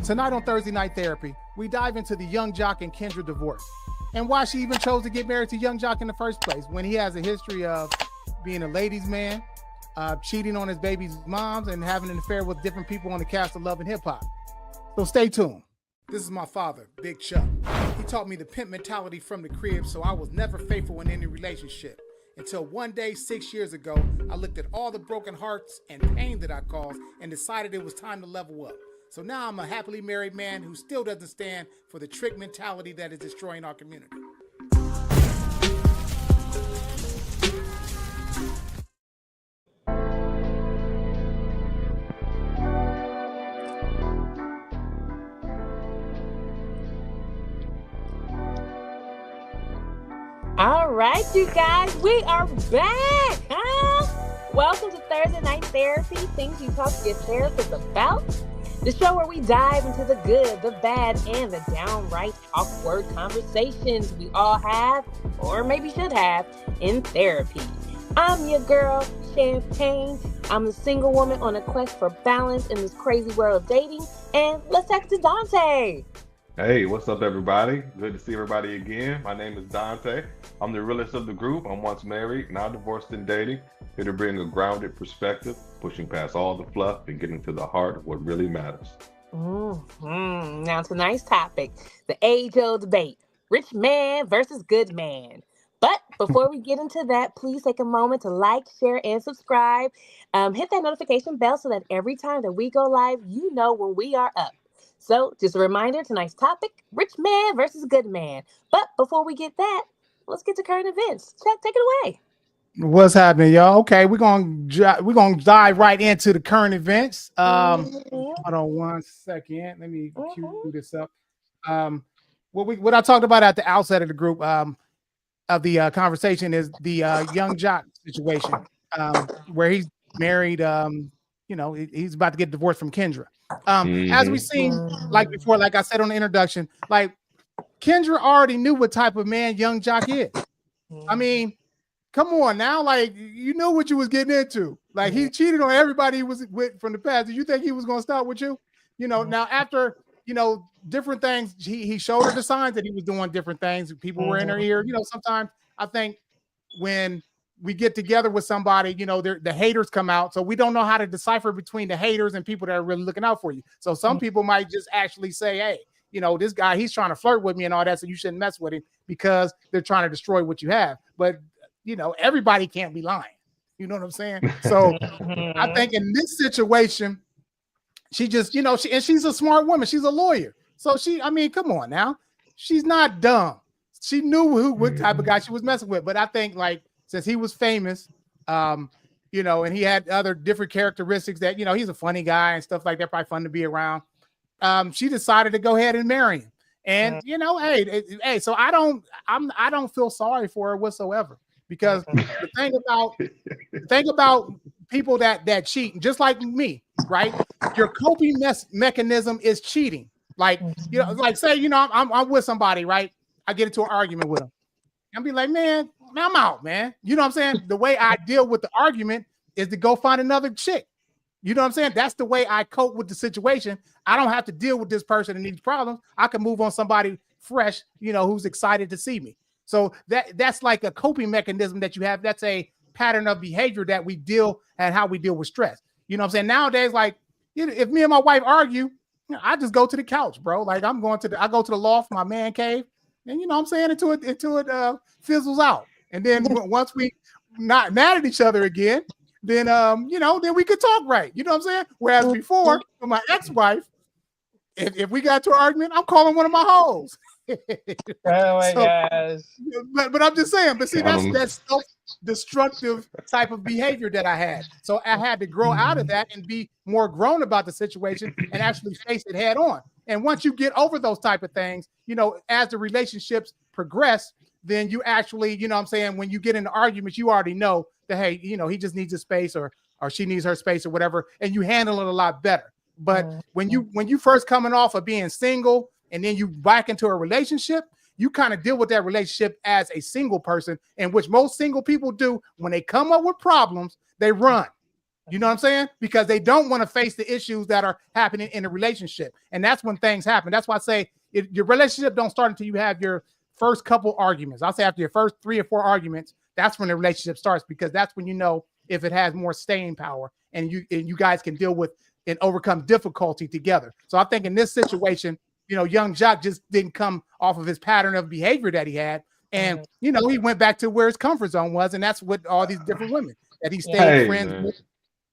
Tonight on Thursday Night Therapy, we dive into the Young Jock and Kendra divorce and why she even chose to get married to Young Jock in the first place when he has a history of being a ladies' man, cheating on his baby's moms, and having an affair with different people on the cast of Love and Hip Hop. So stay tuned. This is my father, Big Chuck. He taught me the pimp mentality from the crib, so I was never faithful in any relationship. Until one day, 6 years ago, I looked at all the broken hearts and pain that I caused and decided it was time to level up. So now I'm a happily married man who still doesn't stand for the trick mentality that is destroying our community. All right, you guys, we are back, huh? Welcome to Thursday Night Therapy, things you talk to your therapist about. The show where we dive into the good, the bad, and the downright awkward conversations we all have, or maybe should have, in therapy. I'm your girl, Champagne. I'm a single woman on a quest for balance in this crazy world of dating. And let's talk to Dante. Hey, what's up, everybody? Good to see everybody again. My name is Dante. I'm the realest of the group. I'm once married, now divorced and dating. Here to bring a grounded perspective, pushing past all the fluff and getting to the heart of what really matters. Now, tonight's topic, the age-old debate, rich man versus good man. But before we get into that, please take a moment to like, share, and subscribe. Hit that notification bell so that every time that we go live, you know when we are up. So just a reminder, tonight's topic, rich man versus good man. But before we get that, let's get to current events. Chuck, take it away. What's happening, y'all? Okay, we're gonna dive right into the current events. Hold on one second. Let me cue this up. What I talked about at the outset of the group of the conversation is the Young Jock situation, where he's married. He's about to get divorced from Kendra. As we seen, like before, like I said on the introduction, like Kendra already knew what type of man Young Jock is. I mean, come on now, like you knew what you was getting into. Like he cheated on everybody he was with from the past. Did you think he was gonna start with you? Now after different things, he showed her the signs that he was doing different things. People were in her ear. Sometimes I think when we get together with somebody, the haters come out. So we don't know how to decipher between the haters and people that are really looking out for you. So some people might just actually say, hey, this guy, he's trying to flirt with me and all that. So you shouldn't mess with him because they're trying to destroy what you have. But, everybody can't be lying. You know what I'm saying? So I think in this situation, she just, and she's a smart woman. She's a lawyer. So come on now. She's not dumb. She knew what type of guy she was messing with. But I think since he was famous, and he had other different characteristics that, he's a funny guy and stuff like that, probably fun to be around. She decided to go ahead and marry him. And, hey, so I don't feel sorry for her whatsoever, because the thing about people that cheat, just like me, right? Your coping mechanism is cheating. Say, I'm with somebody, right? I get into an argument with them. I'll be like, man, I'm out, man. You know what I'm saying? The way I deal with the argument is to go find another chick. You know what I'm saying? That's the way I cope with the situation. I don't have to deal with this person and these problems. I can move on somebody fresh, who's excited to see me. So that's like a coping mechanism that you have. That's a pattern of behavior that we deal and how we deal with stress. You know what I'm saying? Nowadays, if me and my wife argue, I just go to the couch, bro. Like I go to the loft, my man cave, and what I'm saying, until it fizzles out. And then once we not mad at each other again, then then we could talk right. You know what I'm saying? Whereas before, with my ex-wife, if we got to an argument, I'm calling one of my hoes. Oh my gosh. But I'm just saying, but see, that's self-destructive type of behavior that I had. So I had to grow out of that and be more grown about the situation and actually face it head on. And once you get over those type of things, as the relationships progress, then you actually, when you get into arguments, you already know that, hey, he just needs a space or she needs her space or whatever, and you handle it a lot better. But when you first coming off of being single and then you back into a relationship, you kind of deal with that relationship as a single person, in which most single people do. When they come up with problems, they run. You know what I'm saying? Because they don't want to face the issues that are happening in a relationship. And that's when things happen. That's why I say your relationship don't start until you have your first couple arguments. I'll say after your first 3 or 4 arguments, that's when the relationship starts, because that's when you know if it has more staying power and you guys can deal with and overcome difficulty together. So I think in this situation, young Jacques just didn't come off of his pattern of behavior that he had. And, he went back to where his comfort zone was. And that's with all these different women that he stayed friends with.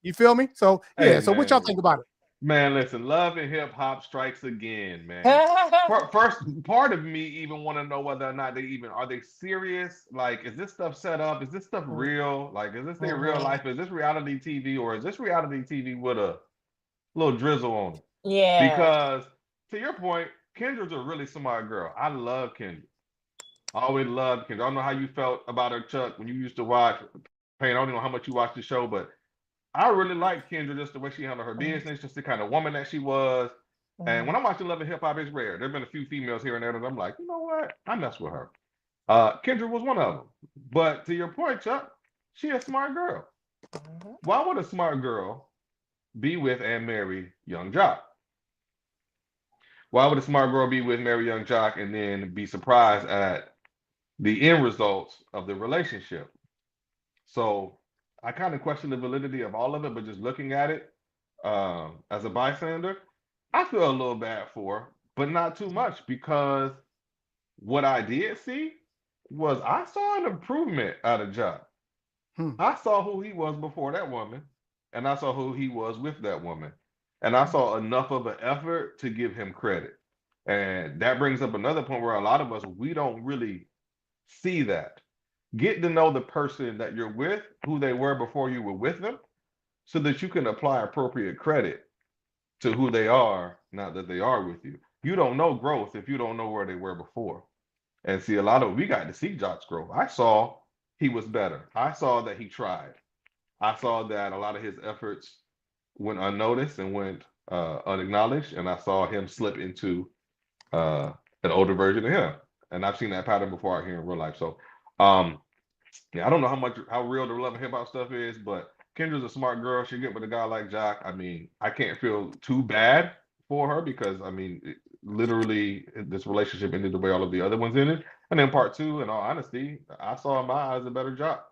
You feel me? So, yeah. So what y'all think about it? Man, listen, love and hip hop strikes again, man. First part of me even want to know whether or not are they serious? Like, is this stuff set up? Is this stuff real? Like, is this their real life? Is this reality TV, or is this reality TV with a little drizzle on it? Yeah. Because to your point, Kendra's a really smart girl. I love Kendra. I always loved Kendra. I don't know how you felt about her, Chuck, when you used to watch Pain. I don't even know how much you watched the show, but I really like Kendra, just the way she handled her business, just the kind of woman that she was. And when I'm watching Love and Hip Hop, it's rare. There've been a few females here and there that I'm like, you know what? I mess with her. Kendra was one of them. But to your point, Chuck, she a smart girl. Why would a smart girl be with and marry young Jock? Why would a smart girl be with marry young Jock and then be surprised at the end results of the relationship? So I kind of question the validity of all of it, but just looking at it as a bystander, I feel a little bad for her, but not too much, because what I did see was I saw an improvement out of Jock. I saw who he was before that woman, and I saw who he was with that woman. And I saw enough of an effort to give him credit. And that brings up another point where a lot of us, we don't really see that. Get to know the person that you're with, who they were before you were with them, so that you can apply appropriate credit to who they are now that they are with you. You don't know growth if you don't know where they were before. And see, we got to see Jock's growth. I saw he was better. I saw that he tried. I saw that a lot of his efforts went unnoticed and went unacknowledged, and I saw him slip into an older version of him. And I've seen that pattern before out here in real life. So, yeah, I don't know how real the love and hip hop stuff is, but Kendra's a smart girl. She get with a guy like Jock. I mean, I can't feel too bad for her, because I mean, literally, this relationship ended the way all of the other ones ended. And then part 2, in all honesty, I saw in my eyes a better Jock.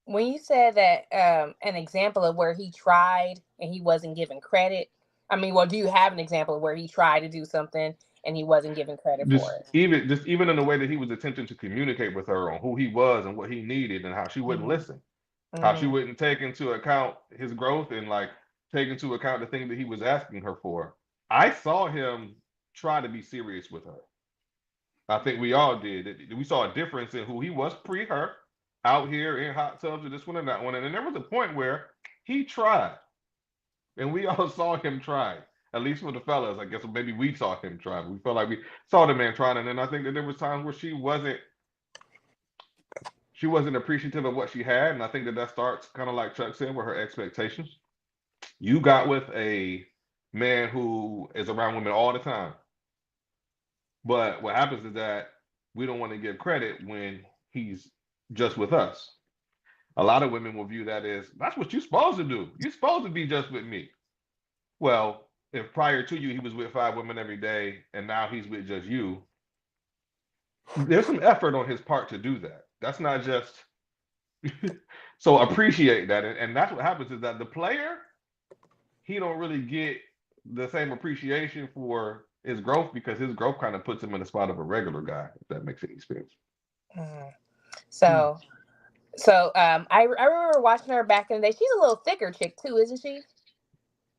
When you said that, an example of where he tried and he wasn't given credit, I mean, well, do you have an example of where he tried to do something and he wasn't given credit for it? Even in the way that he was attempting to communicate with her on who he was and what he needed, and how she wouldn't listen, how she wouldn't take into account his growth and like take into account the thing that he was asking her for. I saw him try to be serious with her. I think we all did. We saw a difference in who he was pre her, out here in hot tubs with this one and that one. And then there was a point where he tried. And we all saw him try. At least for the fellas. I guess maybe we saw him try. We felt like we saw the man trying. And then I think that there was times where she wasn't appreciative of what she had. And I think that starts kind of like Chuck said, with her expectations. You got with a man who is around women all the time. But what happens is that we don't want to give credit when he's just with us. A lot of women will view that as, that's what you're supposed to do. You're supposed to be just with me. Well, if prior to you he was with 5 women every day and now he's with just you, there's some effort on his part to do that. That's not just so appreciate that. And that's what happens, is that the player, he don't really get the same appreciation for his growth, because his growth kind of puts him in the spot of a regular guy, if that makes any sense. So I remember watching her back in the day. She's a little thicker chick too, isn't she?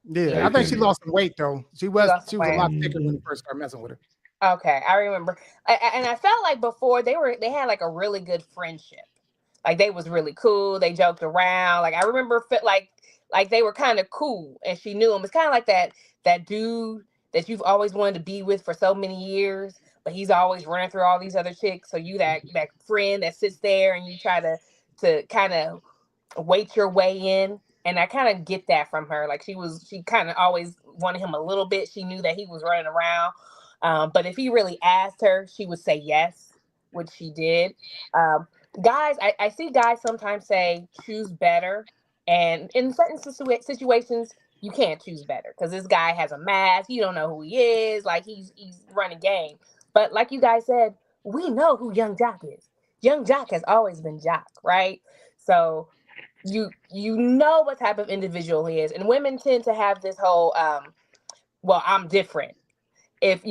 Yeah, I think she lost some weight though. She was a lot thicker when you first started messing with her. Okay, I remember, and I felt like before they had like a really good friendship. Like they was really cool. They joked around. Like I remember, like they were kind of cool, and she knew him. It's kind of like that dude that you've always wanted to be with for so many years, but he's always running through all these other chicks. So you that friend that sits there and you try to kind of wait your way in. And I kind of get that from her. Like she kind of always wanted him a little bit. She knew that he was running around. But if he really asked her, she would say yes, which she did. Guys, I see guys sometimes say choose better And in certain situations, you can't choose better because this guy has a mask. You don't know who he is. Like he's running game. But like you guys said, we know who Young Jock is. Young Jock has always been Jock, right? So you know what type of individual he is, and women tend to have this whole well, I'm different. If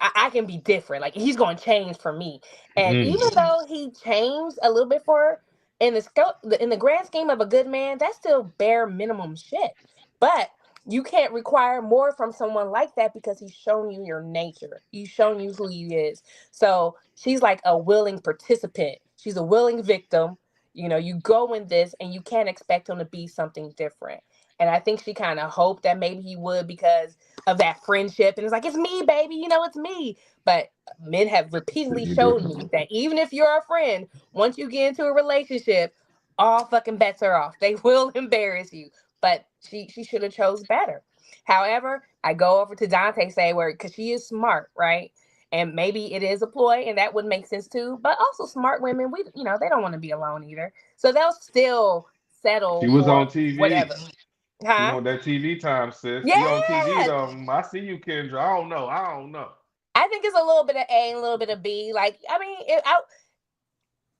I can be different, like he's going to change for me. And Mm. even though he changed a little bit for her, in the scope, in the grand scheme of a good man, that's still bare minimum shit. But you can't require more from someone like that because he's shown you your nature, he's shown you who he is. So she's like a willing participant, she's a willing victim. You go in this and you can't expect him to be something different. And I think she kind of hoped that maybe he would because of that friendship. And it's like, it's me, baby. It's me. But men have repeatedly You showed me different. that even if you're a friend, once you get into a relationship, all fucking bets are off. They will embarrass you. But she should have chose better. However, I go over to Dante say where because she is smart, right? And maybe it is a ploy, and that would make sense too. But also, smart women, they don't want to be alone either, so they'll still She settle was for on TV. whatever. She Huh? want that TV time, sis. She on TV Yeah. though. I see you, Kendra. I don't know. I don't know. I think it's a little bit of A and a little bit of B. Like, I mean,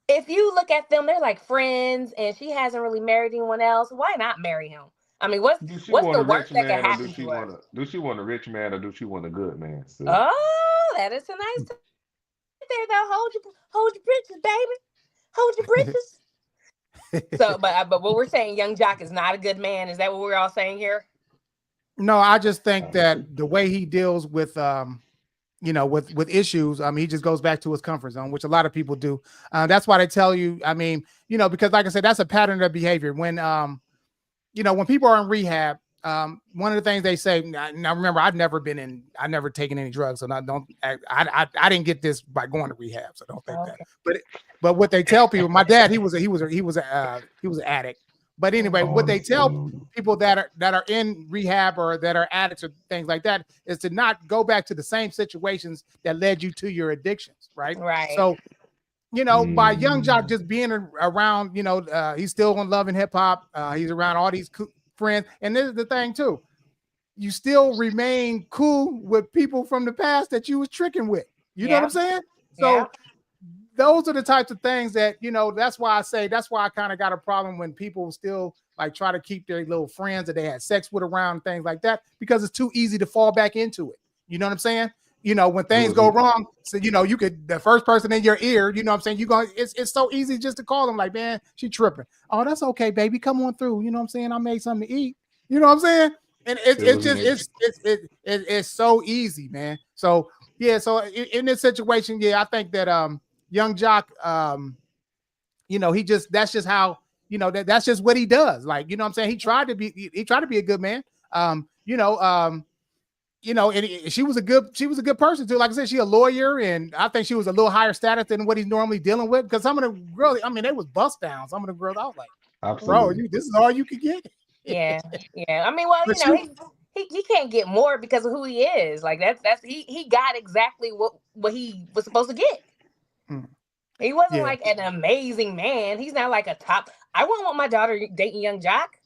if you look at them, they're like friends, and she hasn't really married anyone else. Why not marry him? I mean, what's Do she what's want the a rich worst that can man or do happen she to her? want a rich man or do she want a good man, sis? Oh, that is a nice thing there. Though, hold your britches, baby. Hold your britches. So, but what we're saying, Young Jock is not a good man. Is that what we're all saying here? No, I just think that the way he deals with with issues, I mean, he just goes back to his comfort zone, which a lot of people do. That's why they tell you, I mean, because like I said, that's a pattern of behavior. When people are in rehab, one of the things they say, now remember, I've never taken any drugs. So I didn't get this by going to rehab. So don't think that, but what they tell people, my dad, he was an addict. But anyway, what they tell people that are in rehab or that are addicts or things like that is to not go back to the same situations that led you to your addictions. Right. Right. So, by Young Jock just being around, he's still on Love and Hip Hop. He's around all these friends. And this is the thing too. You still remain cool with people from the past that you was tricking with. You know what I'm saying? So those are the types of things that, that's why I kind of got a problem when people still like try to keep their little friends that they had sex with around, things like that, because it's too easy to fall back into it. You know what I'm saying? When things go wrong, so you could, the first person in your ear, you know what I'm saying, it's so easy just to call them like, man, she tripping. Oh, that's okay, baby, come on through. You know what I'm saying? I made something to eat. You know what I'm saying? And it's so easy, man. So yeah, so in this situation, I think that Young Jock, that's just how, that's just what he does. Like, you know what I'm saying? He tried to be a good man. And she was a good person too. Like I said, she a lawyer, and I think she was a little higher status than what he's normally dealing with. Because some of the girls, I mean, they was bust down. Some of the girls, I was like, absolutely, bro, this is all you could get. Yeah. I mean, well, he can't get more because of who he is. Like that's he got exactly what he was supposed to get. He wasn't like an amazing man. He's not like a top. I wouldn't want my daughter dating Young Jock.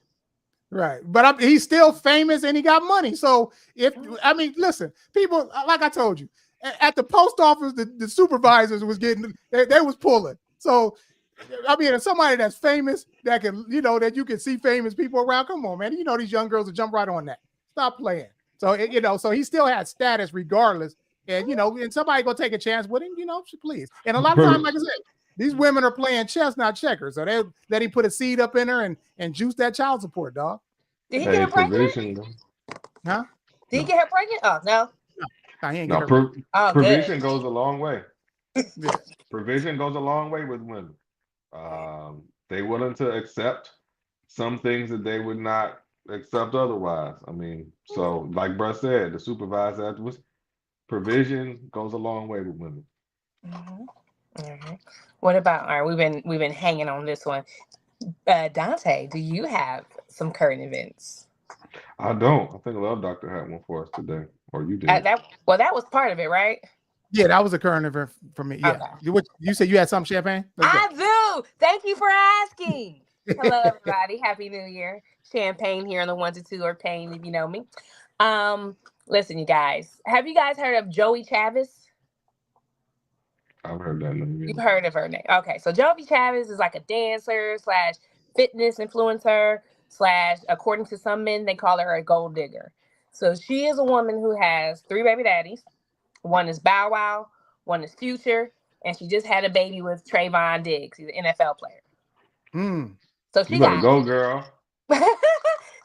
Right. But he's still famous and he got money. So listen, people, like I told you, at the post office, the supervisors was getting, they was pulling. So, I mean, somebody that's famous that can, that you can see famous people around. Come on, man. These young girls will jump right on that. Stop playing. So, so he still had status regardless. And, and somebody go take a chance with him, please. And a lot of times, like I said, these women are playing chess, not checkers. So they let him put a seed up in her and juice that child support, dog. Did he get her pregnant? Huh? Did he get her pregnant? Oh, no. No, he ain't get her provision goes a long way. Provision goes a long way with women. They willing to accept some things that they would not accept otherwise. I mean, so like Bruh said, the supervisor afterwards, provision goes a long way with women. What about, all right, we've been hanging on this one. Dante, do you have some current events? I don't. I think Love Doctor had one for us today, or you did. That was part of it, right? Yeah, that was a current event for me. Yeah. Okay. You said you had some champagne? I do. Thank you for asking. Hello, everybody. Happy New Year. Champagne here on the 1 to 2 or Pain, if you know me. Um, Listen, you guys. Have you guys heard of Joey Chavis? I've heard that You've name. heard of her name. Okay, so Joey Chavis is like a dancer slash fitness influencer slash, according to some men, they call her a gold digger. So she is a woman who has three baby daddies. One is Bow Wow, one is Future, and she just had a baby with Trayvon Diggs. He's an NFL player. Hmm. So You she better got go, girl.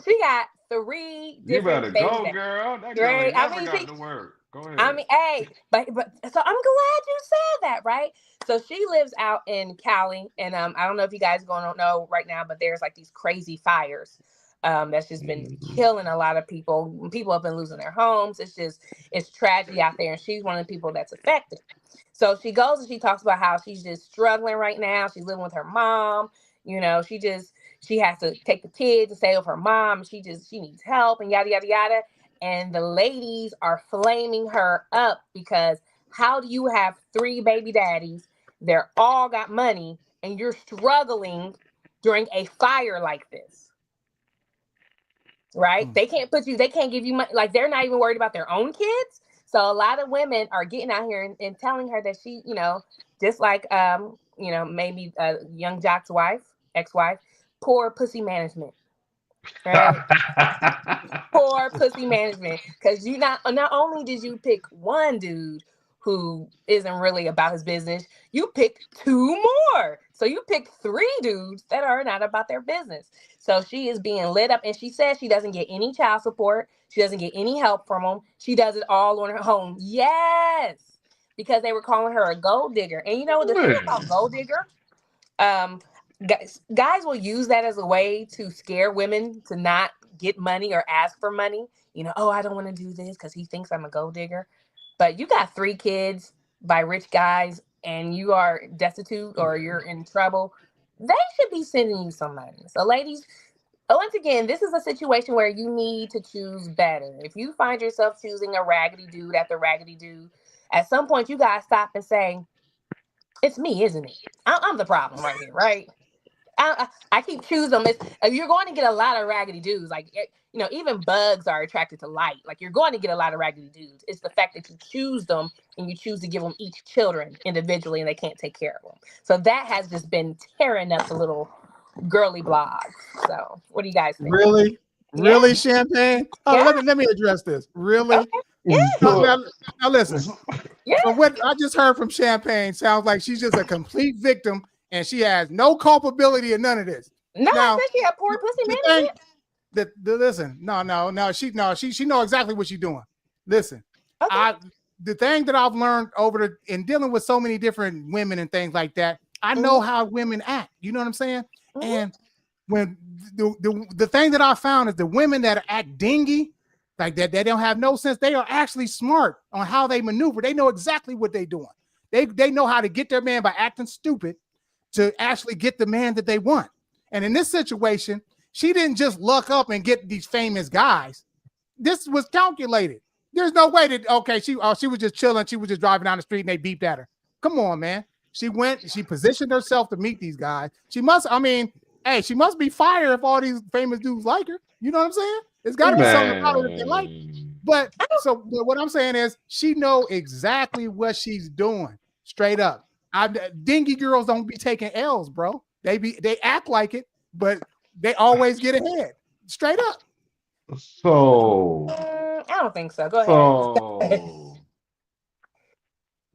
she got three You better different baby go, daddies. girl. That girl Right? ain't never got to work. Go ahead. Hey, but so I'm glad you said that, right? So she lives out in Cali, and I don't know if you guys gonna know right now, but there's like these crazy fires. That's just been Mhm. killing a lot of people. People have been losing their homes. It's tragedy out there, and she's one of the people that's affected. So she goes and she talks about how she's just struggling right now. She's living with her mom. You know, she has to take the kids to stay with her mom. She needs help and yada yada yada. And the ladies are flaming her up because how do you have three baby daddies? They're all got money, and you're struggling during a fire like this, right? Hmm. They can't give you money. Like, they're not even worried about their own kids. So a lot of women are getting out here and telling her that she, just like, maybe young Jock's wife, ex-wife, poor pussy management, right? Poor pussy management, because you not only did you pick one dude who isn't really about his business, you picked two more. So you picked three dudes that are not about their business. So she is being lit up, and she says she doesn't get any child support. She doesn't get any help from them. She does it all on her own. Yes, because they were calling her a gold digger. And you know the thing about Man. gold digger, um guys will use that as a way to scare women to not get money or ask for money. Oh, I don't want to do this because he thinks I'm a gold digger. But you got three kids by rich guys and you are destitute or you're in trouble. They should be sending you some money. So ladies, once again, this is a situation where you need to choose better. If you find yourself choosing a raggedy dude after raggedy dude, at some point you gotta stop and say, it's me, isn't it? I'm the problem right here, right? I keep choosing them. You're going to get a lot of raggedy dudes. Like, even bugs are attracted to light. Like, you're going to get a lot of raggedy dudes. It's the fact that you choose them and you choose to give them each children individually and they can't take care of them. So that has just been tearing up the little girly blogs. So what do you guys think? Really? Yeah, Really, Champagne? Oh, yeah, let me address this. Really? okay, yeah, Now, So, now, now listen. yeah. From what I just heard from Champagne, sounds like she's just a complete victim and she has no culpability in none of this. No, I Now, said she had poor pussy the thing management. that listen, she know exactly what she's doing. Listen, Okay. I the thing that I've learned in dealing with so many different women and things like that, I know Mm-hmm, how women act. You know what I'm saying? mm-hmm, And when the thing that I found is the women that act dingy, like that, they don't have no sense. They are actually smart on how they maneuver. They know exactly what they're doing. They know how to get their man by acting stupid to actually get the man that they want. And in this situation, she didn't just luck up and get these famous guys. This was calculated. There's no way that she was just chilling. She was just driving down the street and they beeped at her. Come on, man. She positioned herself to meet these guys. She must be fired if all these famous dudes like her. You know what I'm saying? There's got to be something about her that they like. man. But what I'm saying is she know exactly what she's doing. Straight up. Dingy girls don't be taking L's, bro. They act like it, but they always get ahead. Straight up. So, I don't think so. Go ahead. so,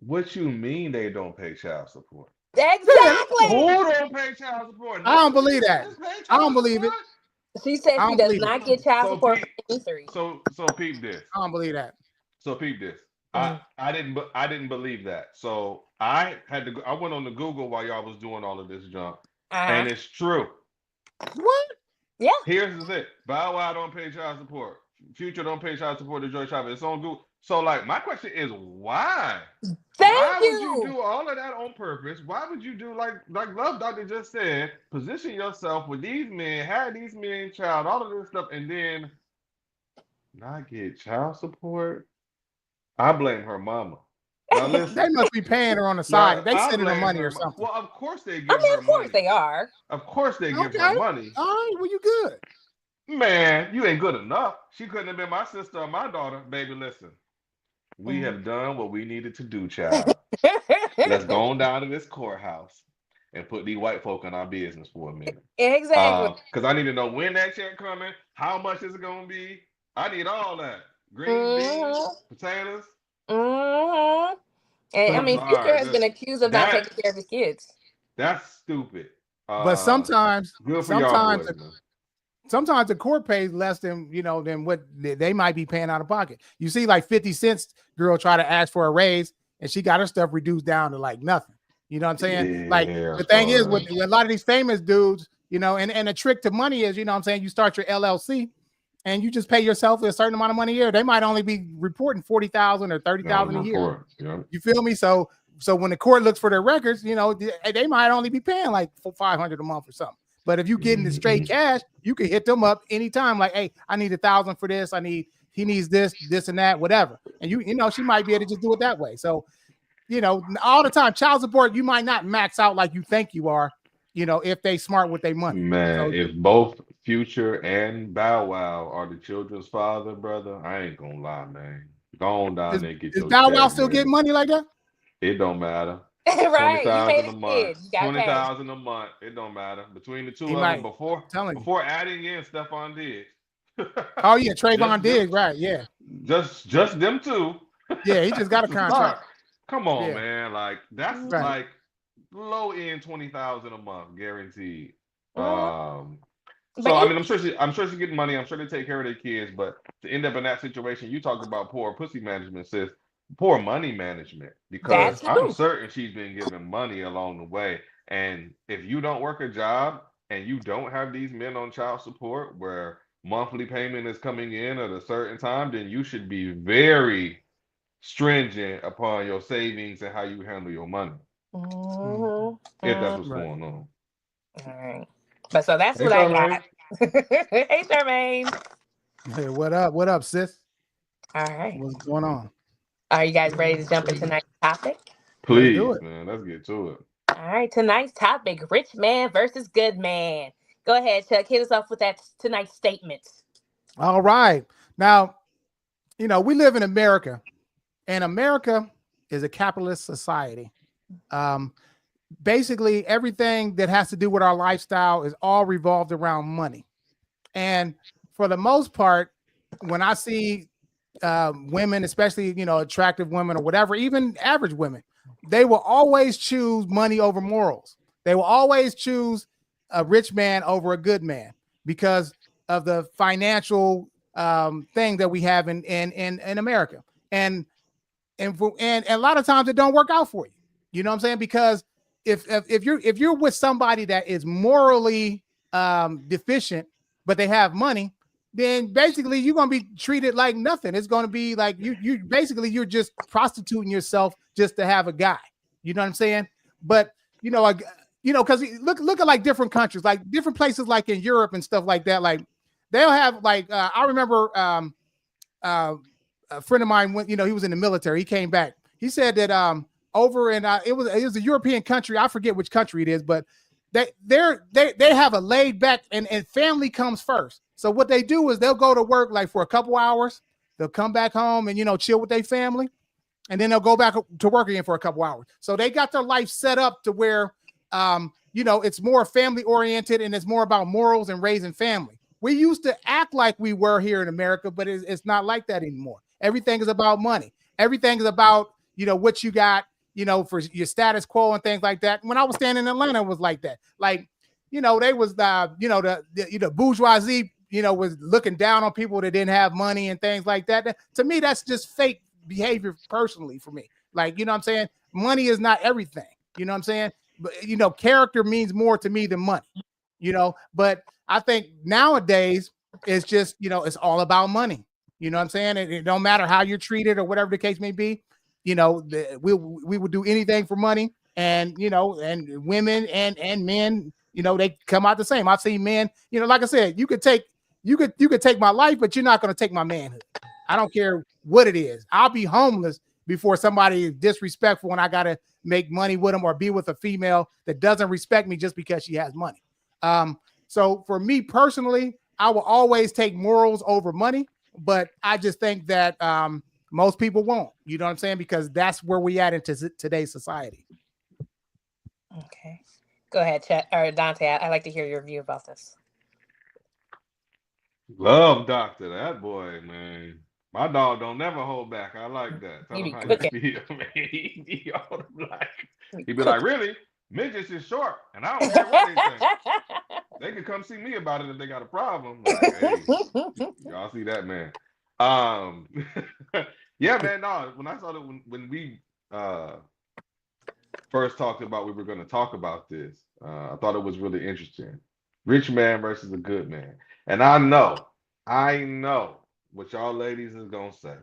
what you mean they don't pay child support? Yeah, Who Exactly. don't pay child support? I don't None of believe these that. niggas pay I child don't believe it. support? She said I she don't does believe it. not get child So support Pete, from any three. so peep this. I don't believe that. So peep this. I Mm. I didn't believe that. So I went on the Google while y'all was doing all of this junk, Uh-huh. and it's true. What? Yeah. Here's the thing: Bow Wow don't pay child support. Future don't pay child support to Joy Chavez. It's on Google. So like, my question is why? Thank Why would you you. do all of that on purpose? Why would you do like Love Doctor just said? Position yourself with these men, have these men child, all of this stuff, and then not get child support? I blame her mama. Now listen. They must be paying her on the side. Now, They I'm sending her laying money her or something. Well, of course they give I mean, her of course money. they are. Of course they give Okay. her money. All right. Well, you good. Man, you ain't good enough. She couldn't have been my sister or my daughter. Baby, listen. We have done what we needed to do, child. Let's go on down to this courthouse and put these white folk in our business for a minute. Exactly. Because I need to know when that check coming, how much is it gonna be. I need all that. Green beans, potatoes. Mm-hmm. And I I'm mean, Future sorry. has been accused of not taking care of his kids. That's stupid. But sometimes good for y'all boys, man. Sometimes the court pays less than than what they might be paying out of pocket. You see, like 50 Cent's girl try to ask for a raise, and she got her stuff reduced down to like nothing. You know what I'm saying? Like the thing is with a lot of these famous dudes, and the trick to money is, you start your LLC and you just pay yourself a certain amount of money a year. They might only be reporting 40,000 or 30,000 a year. Yeah. You feel me? So when the court looks for their records, they might only be paying like $500 a month or something. But if you getting the straight cash, you can hit them up anytime. Like, hey, I need 1,000 for this. He needs this and that, whatever. And she might be able to just do it that way. So, all the time, child support, you might not max out like you think you are, if they smart with their money. Man, if both Future and Bow Wow are the children's father, brother, I ain't gonna lie, man. Go on down there and get your check. Is Bow Wow still getting money like that? It don't matter. Right, 20,000 a month. 20,000 a month. It don't matter. Between the two of them, before adding in Stephon Diggs. Oh yeah, Trayvon Diggs, right? Yeah. Just them two. Yeah, he just got a contract. Come on, man. Like that's like low end 20,000 a month, guaranteed. So I mean, I'm sure she's getting money. I'm sure they take care of their kids, but to end up in that situation, you talked about poor pussy management, sis. Poor money management, because I'm certain she's been given money along the way. And if you don't work a job and you don't have these men on child support where monthly payment is coming in at a certain time, then you should be very stringent upon your savings and how you handle your money. If that's what's going on. All right. But so that's what I got. Hey, Charmaine. Hey, what up? What up, sis? All right. What's going on? Are you guys ready to jump into tonight's topic? Please, man. Let's get to it. All right. Tonight's topic, rich man versus good man. Go ahead, Chuck. Hit us off with that tonight's statement. All right. Now, we live in America, and America is a capitalist society. Basically, everything that has to do with our lifestyle is all revolved around money. And for the most part, when I see women, especially, attractive women or whatever, even average women, they will always choose money over morals. They will always choose a rich man over a good man because of the financial thing that we have in America. And a lot of times it don't work out for you. You know what I'm saying? Because if you're with somebody that is morally deficient, but they have money, then basically you're going to be treated like nothing. It's going to be like you're just prostituting yourself just to have a guy. You know what I'm saying? But because look at like different countries, like different places, like in Europe and stuff like that. Like they'll have like I remember a friend of mine went. He was in the military. He came back. He said that over in it was a European country. I forget which country it is, but they have a laid back and family comes first. So what they do is they'll go to work like for a couple hours. They'll come back home and chill with their family, and then they'll go back to work again for a couple hours. So they got their life set up to where it's more family oriented and it's more about morals and raising family. We used to act like we were here in America, but it's not like that anymore. Everything is about money. Everything is about what you got, for your status quo and things like that. When I was standing in Atlanta, it was like that. Like, they was the bourgeoisie, was looking down on people that didn't have money and things like that. To me, that's just fake behavior personally for me. Like, you know what I'm saying? Money is not everything. You know what I'm saying? But, character means more to me than money, but I think nowadays it's just, it's all about money. You know what I'm saying? It don't matter how you're treated or whatever the case may be. We would do anything for money, and and women and men, they come out the same. I've seen men, like I said, you could take my life, but you're not going to take my manhood. I don't care what it is. I'll be homeless before somebody is disrespectful and I got to make money with them or be with a female that doesn't respect me just because she has money. So for me personally, I will always take morals over money, but I just think that most people won't. You know what I'm saying? Because that's where we at in today's society. Okay. Go ahead, Chet or Dante. I'd like to hear your view about this. Love Doctor, that boy, man. My dog don't never hold back. I like that. Tell You him be how cooking. you feel, man. He'd be Cook. like, really? Midgets is short, and I don't care what they think. They can come see me about it if they got a problem. Like, hey, y'all see that, man. Yeah, man. No, when I saw that, when we first talked about we were going to talk about this, I thought it was really interesting. Rich man versus a good man, and I know what y'all ladies is gonna say.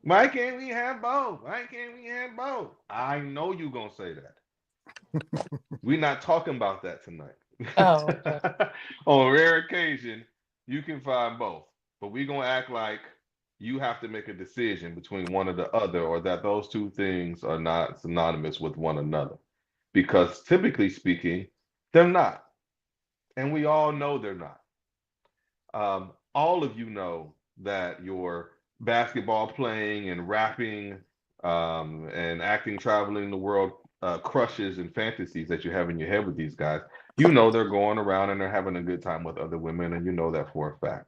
Why can't we have both? Why can't we have both? I know you gonna say that. We're not talking about that tonight. Oh, okay. On rare occasion, you can find both, but we're gonna act like you have to make a decision between one or the other, or that those two things are not synonymous with one another. Because typically speaking, they're not. And we all know they're not. All of you know that your basketball playing and rapping and acting, traveling the world crushes and fantasies that you have in your head with these guys. You know they're going around and they're having a good time with other women, and you know that for a fact.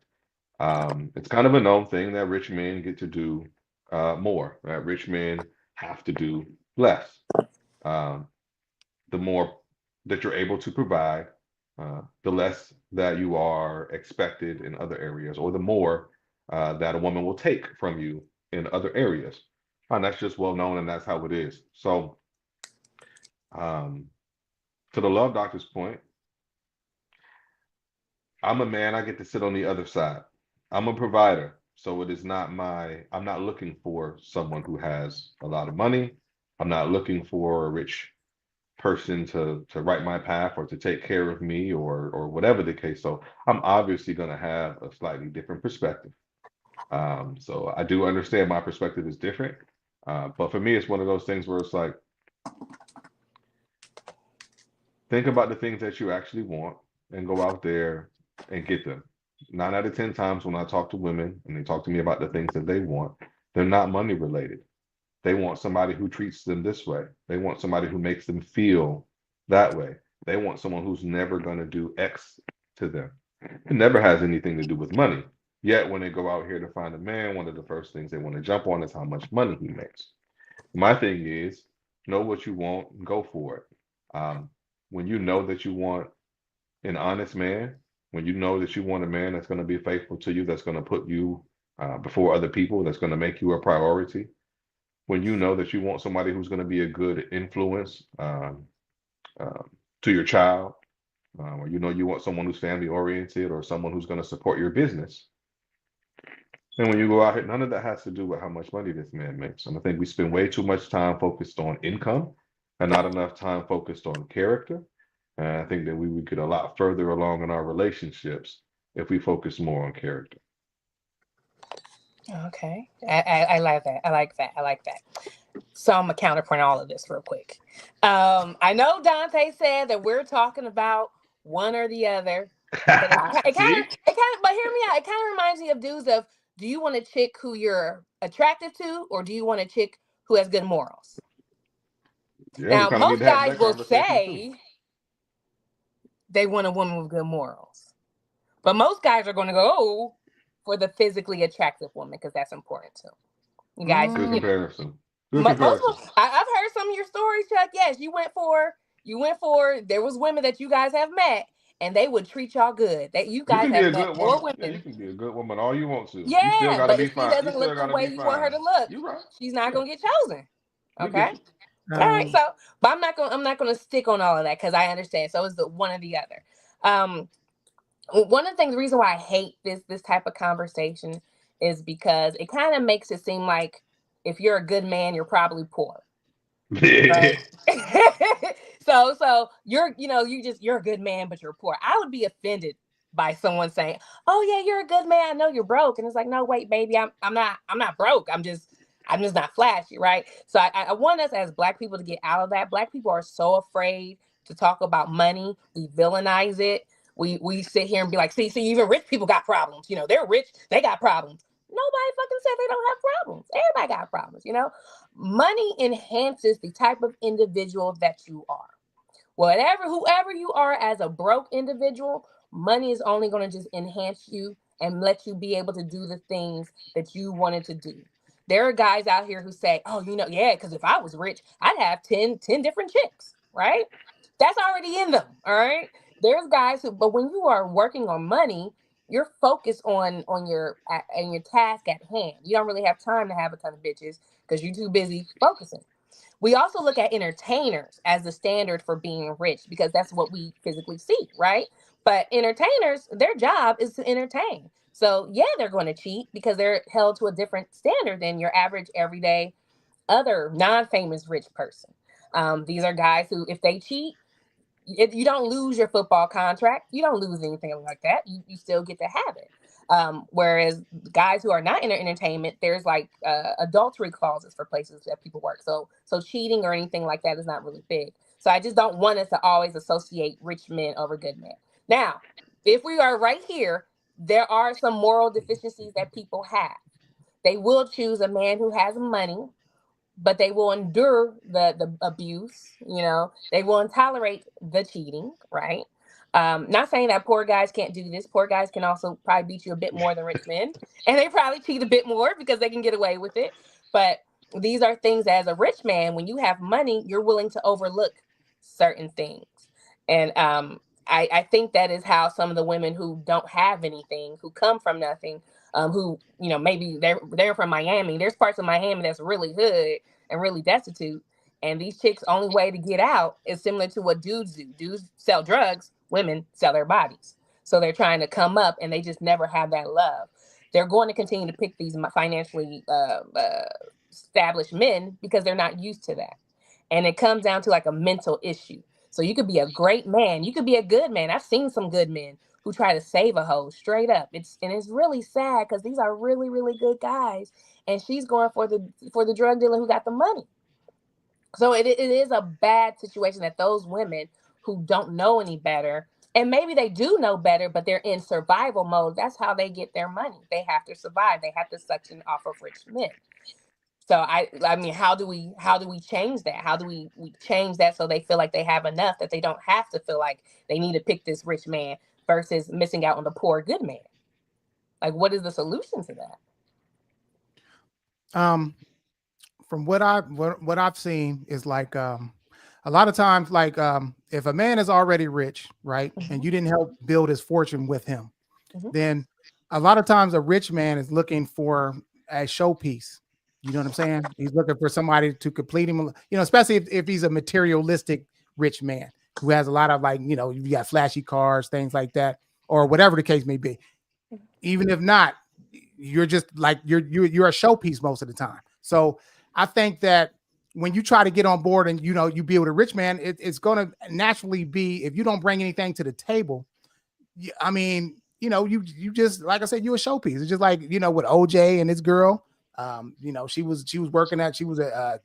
It's kind of a known thing that rich men get to do more, that rich men have to do less. Um, the more that you're able to provide, the less that you are expected in other areas, or the more that a woman will take from you in other areas. And that's just well known, and that's how it is. So, to the love doctor's point, I'm a man, I get to sit on the other side. I'm a provider. So it is not I'm not looking for someone who has a lot of money. I'm not looking for a rich person to write my path or to take care of me, or whatever the case. So I'm obviously going to have a slightly different perspective. So I do understand my perspective is different. But for me, it's one of those things where it's like, think about the things that you actually want and go out there and get them. 9 out of 10 times when I talk to women and they talk to me about the things that they want, they're not money related. They want somebody who treats them this way. They want somebody who makes them feel that way. They want someone who's never going to do X to them. It never has anything to do with money. Yet when they go out here to find a man, one of the first things they want to jump on is how much money he makes. My thing is, know what you want, go for it. When you know that you want an honest man, when you know that you want a man that's going to be faithful to you, that's going to put you before other people, that's going to make you a priority, when you know that you want somebody who's going to be a good influence to your child, or you know you want someone who's family oriented or someone who's going to support your business. And when you go out here, none of that has to do with how much money this man makes. And I think we spend way too much time focused on income and not enough time focused on character. And I think that we would get a lot further along in our relationships if we focus more on character. Okay. I like that. I like that. I like that. So I'm gonna counterpoint all of this real quick. I know Dante said that we're talking about one or the other. But but hear me out. It kind of reminds me of dudes of, do you want a chick who you're attractive to, or do you want a chick who has good morals? Yeah, Now, we kind of most get that, guys will say they want a woman with good morals. But most guys are going to go for the physically attractive woman because that's important too. You guys, good comparison. I've heard some of your stories, Chuck. Yes, you went for. There was women that you guys have met, and they would treat y'all good. That you guys have met more women. Yeah, you can be a good woman all you want to. Yeah, you still gotta but be if she fine. doesn't look the way you want her to look, she's not gonna get chosen. Okay. All right. So, but I'm not gonna stick on all of that because I understand. So it's the one or the other. One of the things, the reason why I hate this type of conversation is because it kind of makes it seem like if you're a good man, you're probably poor. Right? so you're a good man, but you're poor. I would be offended by someone saying, "Oh yeah, you're a good man. I know you're broke," and it's like, no, wait, baby, I'm not broke. I'm just not flashy, right? So I want us as Black people to get out of that. Black people are so afraid to talk about money. We villainize it. We sit here and be like, see, even rich people got problems. They're rich, they got problems. Nobody fucking said they don't have problems. Everybody got problems. Money enhances the type of individual that you are. Whoever you are as a broke individual, money is only going to just enhance you and let you be able to do the things that you wanted to do. There are guys out here who say, oh, yeah, because if I was rich, I'd have 10 different chicks, right? That's already in them, all right? There's guys but when you are working on money, you're focused on your task at hand. You don't really have time to have a ton of bitches because you're too busy focusing. We also look at entertainers as the standard for being rich because that's what we physically see, right? But entertainers, their job is to entertain. So, yeah, they're going to cheat because they're held to a different standard than your average, everyday, other non famous rich person. These are guys who, if they cheat, you don't lose your football contract. You don't lose anything like that. You still get to have it. Whereas guys who are not in entertainment, there's like adultery clauses for places that people work. So cheating or anything like that is not really big. So I just don't want us to always associate rich men over good men. Now, if we are right here, there are some moral deficiencies that people have. They will choose a man who has money, but they will endure the abuse. They will tolerate the cheating, right? Not saying that poor guys can't do this. Poor guys can also probably beat you a bit more than rich men, and they probably cheat a bit more because they can get away with it. But these are things, as a rich man, when you have money, you're willing to overlook certain things. And I think that is how some of the women who don't have anything, who come from nothing, who maybe they're from Miami. There's parts of Miami that's really hood and really destitute, and these chicks' only way to get out is similar to what dudes do. Dudes sell drugs, women sell their bodies. So they're trying to come up, and they just never have that love. They're going to continue to pick these financially established men because they're not used to that, and it comes down to like a mental issue. So you could be a great man, you could be a good man. I've seen some good men who try to save a hoe straight up. It's really sad because these are really, really good guys, and she's going for the drug dealer who got the money. So it is a bad situation that those women who don't know any better, and maybe they do know better, but they're in survival mode. That's how they get their money. They have to survive. They have to suction off of rich men. So I mean, how do we change that? How do we change that so they feel like they have enough, that they don't have to feel like they need to pick this rich man versus missing out on the poor good man? Like, what is the solution to that? From what I've seen is like a lot of times, like if a man is already rich, right, and you didn't help build his fortune with him, then a lot of times a rich man is looking for a showpiece. You know what I'm saying? He's looking for somebody to complete him, especially if he's a materialistic rich man who has a lot of, like, you got flashy cars, things like that, or whatever the case may be. Even if not, you're just like, you're a showpiece most of the time. So I think that when you try to get on board and, you be with a rich man, it's going to naturally be, if you don't bring anything to the table, I mean, you just, like I said, you're a showpiece. It's just like, with OJ and his girl, she was working she was a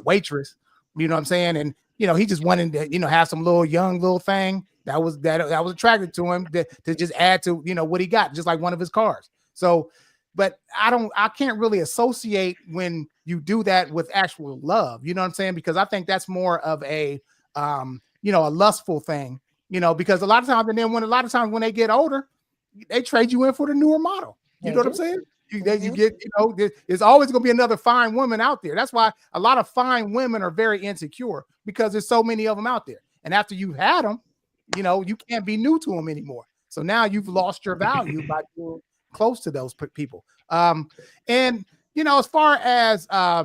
waitress, you know what I'm saying? And, he just wanted to, have some young little thing that was attracted to him to just add to, what he got, just like one of his cars. So, but I can't really associate when you do that with actual love, you know what I'm saying? Because I think that's more of a lustful thing, because a lot of times when they get older, they trade you in for the newer model. You know what I'm saying? You get, there's always going to be another fine woman out there. That's why a lot of fine women are very insecure, because there's so many of them out there. And after you've had them, you can't be new to them anymore. So now you've lost your value by being close to those people. And, as far as, I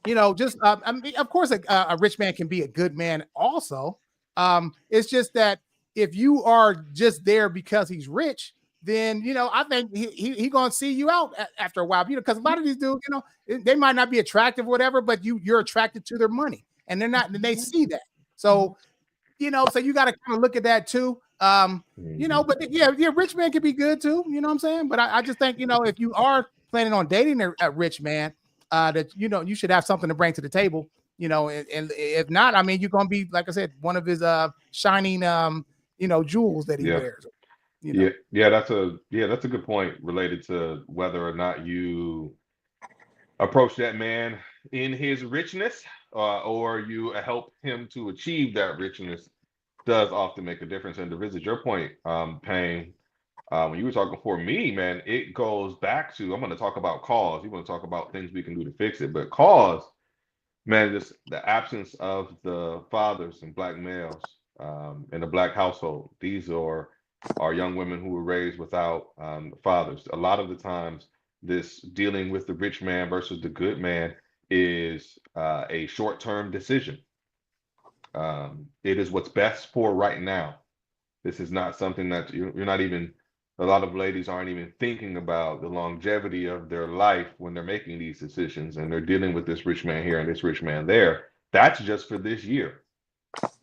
mean, of course, a rich man can be a good man also. It's just that if you are just there because he's rich, then, I think he gonna see you out after a while, because a lot of these dudes, they might not be attractive or whatever, but you're attracted to their money, and they're not, and they see that. So, so you got to kind of look at that too. But yeah, rich man can be good too. You know what I'm saying? But I just think, if you are planning on dating a rich man, that you should have something to bring to the table. And if not, I mean, you're gonna be, like I said, one of his shining jewels that he wears. Yeah, that's a good point related to whether or not you approach that man in his richness, or you help him to achieve that richness, does often make a difference. And to visit your point, Payne, when you were talking, for me, man, it goes back to, I'm going to talk about cause. You want to talk about things we can do to fix it, but cause, man, just the absence of the fathers and black males in a black household. These are young women who were raised without fathers. A lot of the times, this dealing with the rich man versus the good man is a short-term decision. It is what's best for right now. This is not something that you're not even, a lot of ladies aren't even thinking about the longevity of their life when they're making these decisions, and they're dealing with this rich man here and this rich man there. That's just for this year.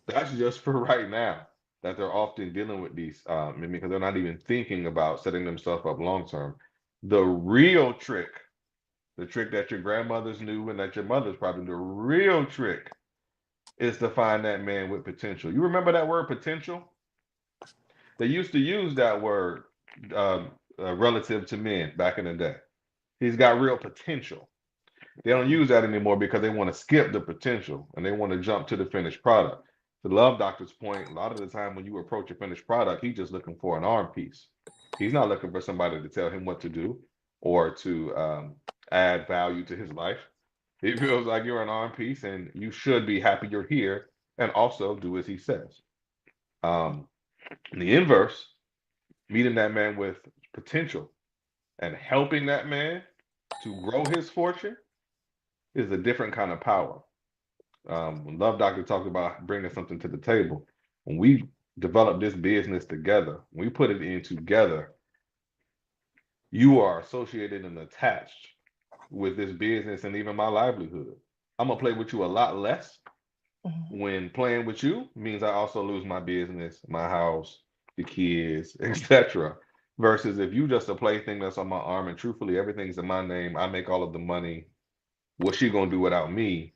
That's just for right now, that they're often dealing with these, because they're not even thinking about setting themselves up long term. The real trick, the trick that your grandmothers knew and that your mothers probably knew, the real trick is to find that man with potential. You remember that word potential? They used to use that word relative to men back in the day. He's got real potential. They don't use that anymore because they want to skip the potential and they want to jump to the finished product. To Love Doctor's point, a lot of the time when you approach a finished product, he's just looking for an arm piece. He's not looking for somebody to tell him what to do or to add value to his life. He feels like you're an arm piece and you should be happy you're here and also do as he says. The inverse, meeting that man with potential and helping that man to grow his fortune, is a different kind of power. When Love Doctor talked about bringing something to the table, when we develop this business together, when we put it in together, you are associated and attached with this business and even my livelihood. I'm gonna play with you a lot less. When playing with you means I also lose my business, my house, the kids, etc. Versus if you just a plaything that's on my arm and truthfully everything's in my name, I make all of the money. What's she gonna do without me?